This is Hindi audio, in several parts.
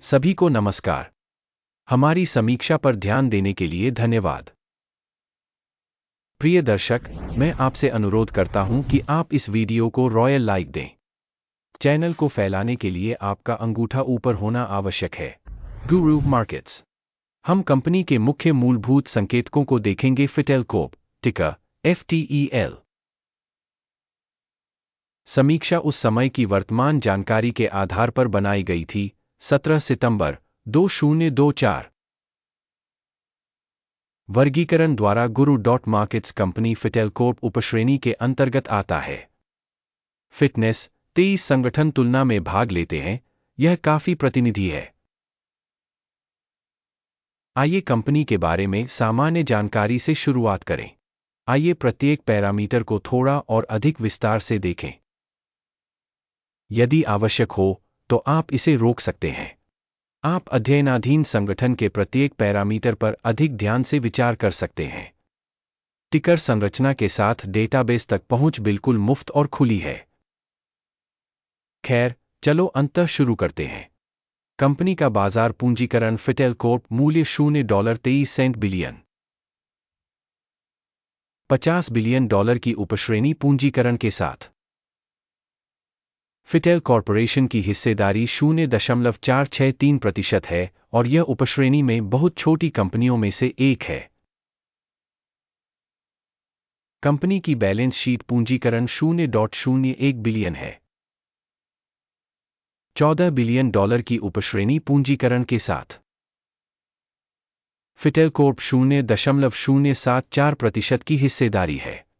सभी को नमस्कार। हमारी समीक्षा पर ध्यान देने के लिए धन्यवाद। प्रिय दर्शक, मैं आपसे अनुरोध करता हूं कि आप इस वीडियो को रॉयल लाइक दें। चैनल को फैलाने के लिए आपका अंगूठा ऊपर होना आवश्यक है। गुरु मार्केट्स। हम कंपनी के मुख्य मूलभूत संकेतकों को देखेंगे। फिटेल कॉर्प, टिकर FTEL। समीक्षा उस समय की वर्तमान जानकारी के आधार पर बनाई गई थी, 17 सितंबर 2024। वर्गीकरण द्वारा गुरु मार्केट्स कंपनी फिटेल कॉर्प उपश्रेणी के अंतर्गत आता है। फिटनेस 23 संगठन तुलना में भाग लेते हैं, यह काफी प्रतिनिधि है। आइए कंपनी के बारे में सामान्य जानकारी से शुरुआत करें। आइए प्रत्येक पैरामीटर को थोड़ा और अधिक विस्तार से देखें। यदि आवश्यक हो तो आप इसे रोक सकते हैं। आप अध्ययनाधीन संगठन के प्रत्येक पैरामीटर पर अधिक ध्यान से विचार कर सकते हैं। टिकर संरचना के साथ डेटाबेस तक पहुंच बिल्कुल मुफ्त और खुली है। खैर, चलो अंततः शुरू करते हैं। कंपनी का बाजार पूंजीकरण फिटेल कॉर्प मूल्य $0.23 बिलियन, $50 बिलियन की उपश्रेणी पूंजीकरण के साथ। फिटेल कॉर्पोरेशन की हिस्सेदारी 0.463% है और यह उपश्रेणी में बहुत छोटी कंपनियों में से एक है। कंपनी की बैलेंस शीट पूंजीकरण $0.01 बिलियन है। $14 बिलियन की उपश्रेणी पूंजीकरण के साथ। फिटेल कॉर्प 0.074% की हिस्सेदारी है।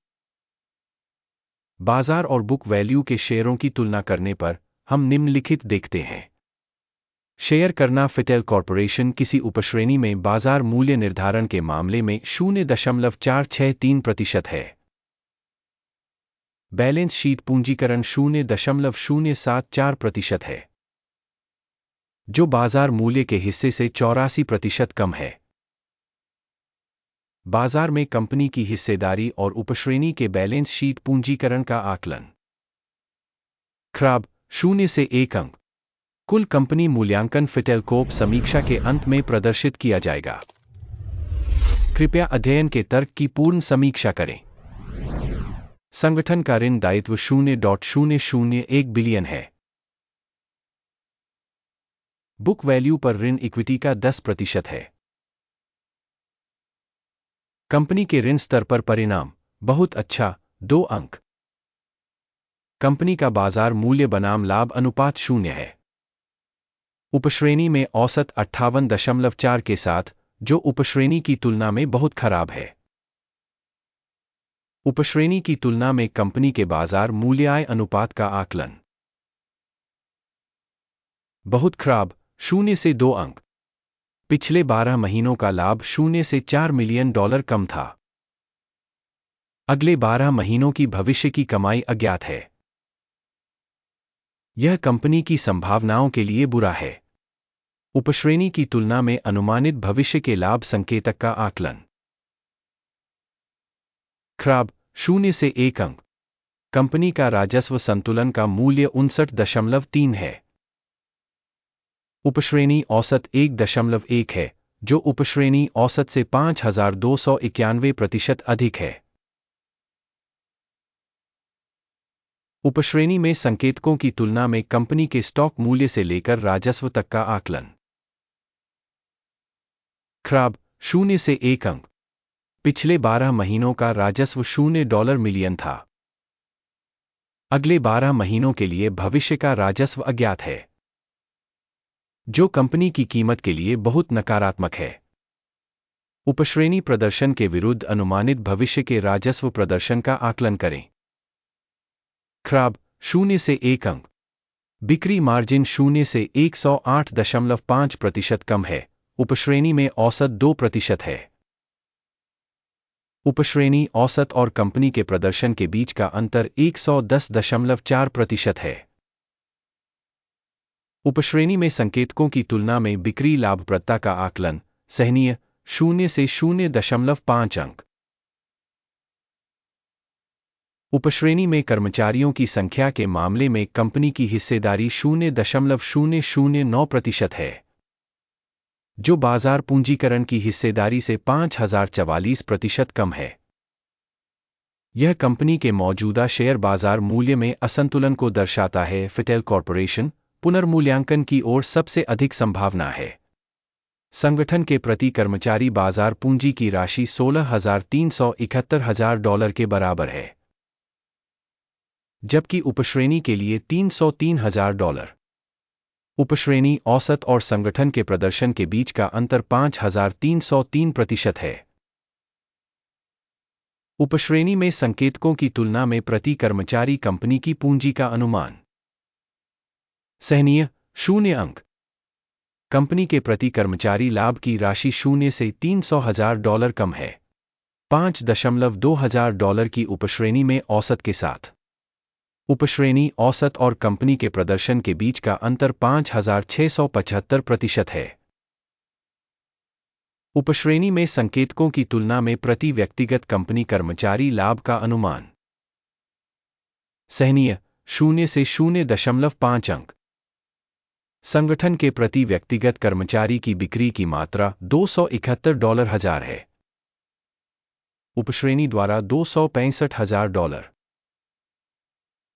बाजार और बुक वैल्यू के शेयरों की तुलना करने पर हम निम्नलिखित देखते हैं। शेयर करना फिटेल कॉर्पोरेशन किसी उपश्रेणी में बाजार मूल्य निर्धारण के मामले में 0.463% है। बैलेंस शीट पूंजीकरण 0.074% है, जो बाजार मूल्य के हिस्से से 84% कम है। बाजार में कंपनी की हिस्सेदारी और उपश्रेणी के बैलेंस शीट पूंजीकरण का आकलन। खराब 0 से 1 अंक। कुल कंपनी मूल्यांकन फिटेल कॉर्प समीक्षा के अंत में प्रदर्शित किया जाएगा। कृपया अध्ययन के तर्क की पूर्ण समीक्षा करें। संगठन का ऋण दायित्व 0.001 बिलियन है। बुक वैल्यू पर ऋण इक्विटी का 10% है। कंपनी के ऋण स्तर पर परिणाम बहुत अच्छा, 2 अंक। कंपनी का बाजार मूल्य बनाम लाभ अनुपात 0 है। उपश्रेणी में औसत 58.4 के साथ, जो उपश्रेणी की तुलना में बहुत खराब है। उपश्रेणी की तुलना में कंपनी के बाजार मूल्य आय अनुपात का आकलन। बहुत खराब 0 से 2 अंक। पिछले 12 महीनों का लाभ 0 से $4 मिलियन कम था। अगले 12 महीनों की भविष्य की कमाई अज्ञात है। यह कंपनी की संभावनाओं के लिए बुरा है। उपश्रेणी की तुलना में अनुमानित भविष्य के लाभ संकेतक का आकलन। खराब 0 से 1 अंक। कंपनी का राजस्व संतुलन का मूल्य 59.3 है। उपश्रेणी औसत 1.1 है, जो उपश्रेणी औसत से 5291% अधिक है। उपश्रेणी में संकेतकों की तुलना में कंपनी के स्टॉक मूल्य से लेकर राजस्व तक का आकलन। खराब 0 से 1 अंक। पिछले 12 महीनों का राजस्व $0 मिलियन था। अगले 12 महीनों के लिए भविष्य का राजस्व अज्ञात है, जो कंपनी की कीमत के लिए बहुत नकारात्मक है। उपश्रेणी प्रदर्शन के विरुद्ध अनुमानित भविष्य के राजस्व प्रदर्शन का आकलन करें। खराब 0 से 1 अंक। बिक्री मार्जिन 0 से 108.5% कम है, उपश्रेणी में औसत 2% है। उपश्रेणी औसत और कंपनी के प्रदर्शन के बीच का अंतर 110.4% है। उपश्रेणी में संकेतकों की तुलना में बिक्री लाभप्रदता का आकलन सहनीय 0 से 0.5 अंक। उपश्रेणी में कर्मचारियों की संख्या के मामले में कंपनी की हिस्सेदारी 0.009% है। जो बाजार पूंजीकरण की हिस्सेदारी से 5044% कम है। यह कंपनी के मौजूदा शेयर बाजार मूल्य में असंतुलन को दर्शाता है। फिटेल कॉर्पोरेशन पुनर्मूल्यांकन की ओर सबसे अधिक संभावना है। संगठन के प्रति कर्मचारी बाजार पूंजी की राशि $16,371,000 के बराबर है, जबकि उपश्रेणी के लिए $303,000। उपश्रेणी औसत और संगठन के प्रदर्शन के बीच का अंतर 5,303% है। उपश्रेणी में संकेतकों की तुलना में प्रति कर्मचारी कंपनी की पूंजी का अनुमान। सहनीय 0 अंक। कंपनी के प्रति कर्मचारी लाभ की राशि 0 से $300,000 कम है, $5,200 की उपश्रेणी में औसत के साथ। उपश्रेणी औसत और कंपनी के प्रदर्शन के बीच का अंतर 5,675% है। उपश्रेणी में संकेतकों की तुलना में प्रति व्यक्तिगत कंपनी कर्मचारी लाभ का अनुमान। सहनीय 0 से 0.5 अंक। संगठन के प्रति व्यक्तिगत कर्मचारी की बिक्री की मात्रा $271,000 है, उपश्रेणी द्वारा $265,000।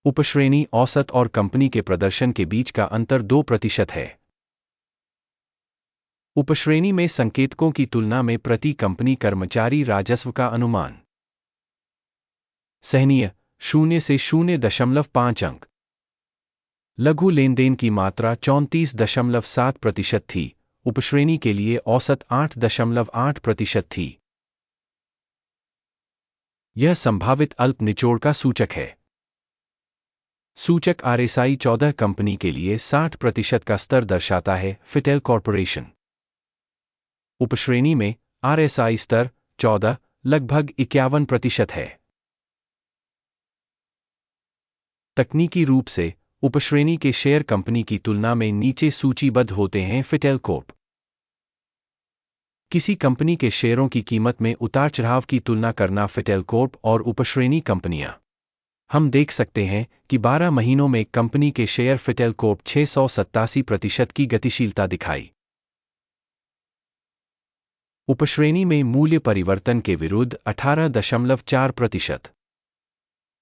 उपश्रेणी औसत और कंपनी के प्रदर्शन के बीच का अंतर 2% है। उपश्रेणी में संकेतकों की तुलना में प्रति कंपनी कर्मचारी राजस्व का अनुमान। सहनीय 0 से 0.5 अंक। लघु लेनदेन की मात्रा 34.7% थी, उपश्रेणी के लिए औसत 8.8% थी। यह संभावित अल्प निचोड़ का सूचक है। सूचक RSI 14 कंपनी के लिए 60% का स्तर दर्शाता है। फिटेल कॉर्पोरेशन उपश्रेणी में RSI स्तर 14 लगभग 51% है। तकनीकी रूप से उपश्रेणी के शेयर कंपनी की तुलना में नीचे सूचीबद्ध होते हैं। फिटेल कॉर्प। किसी कंपनी के शेयरों की कीमत में उतार चढ़ाव की तुलना करना। फिटेल कॉर्प और उपश्रेणी कंपनियां। हम देख सकते हैं कि 12 महीनों में कंपनी के शेयर फिटेल कॉर्प 687% की गतिशीलता दिखाई। उपश्रेणी में मूल्य परिवर्तन के विरुद्ध 18.4%।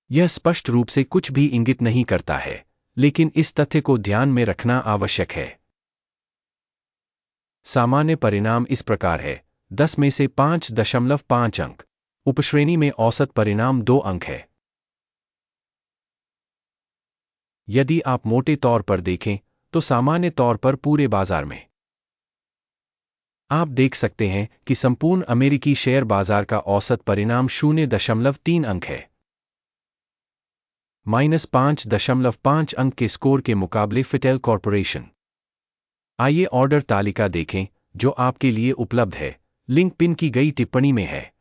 यह स्पष्ट रूप से कुछ भी इंगित नहीं करता है, लेकिन इस तथ्य को ध्यान में रखना आवश्यक है। सामान्य परिणाम इस प्रकार है: 10 में से 5.5 अंक। उपश्रेणी में औसत परिणाम 2 अंक है। यदि आप मोटे तौर पर देखें तो सामान्य तौर पर पूरे बाजार में आप देख सकते हैं कि संपूर्ण अमेरिकी शेयर बाजार का औसत परिणाम 0.3 अंक है, -5.5 अंक के स्कोर के मुकाबले। फिटेल कॉर्पोरेशन। आइए ऑर्डर तालिका देखें जो आपके लिए उपलब्ध है, लिंक पिन की गई टिप्पणी में है।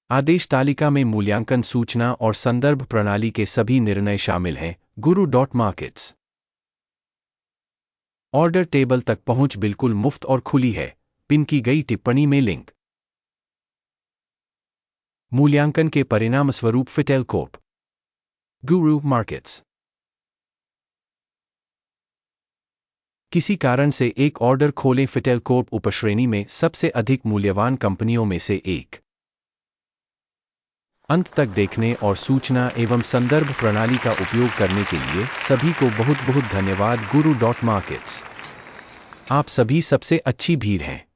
आदेश तालिका में मूल्यांकन सूचना और संदर्भ प्रणाली के सभी निर्णय शामिल हैं। guru.markets। ऑर्डर टेबल तक पहुंच बिल्कुल मुफ्त और खुली है। पिन की गई टिप्पणी में लिंक। मूल्यांकन के परिणामस्वरूप फिटेल कॉर्प। गुरु मार्केट्स। किसी कारण से एक ऑर्डर खोलें। फिटेल कॉर्प उपश्रेणी में सबसे अधिक मूल्यवान कंपनियों में से एक। अंत तक देखने और सूचना एवं संदर्भ प्रणाली का उपयोग करने के लिए सभी को बहुत बहुत धन्यवाद। guru.markets। आप सभी सबसे अच्छी भीड़ हैं।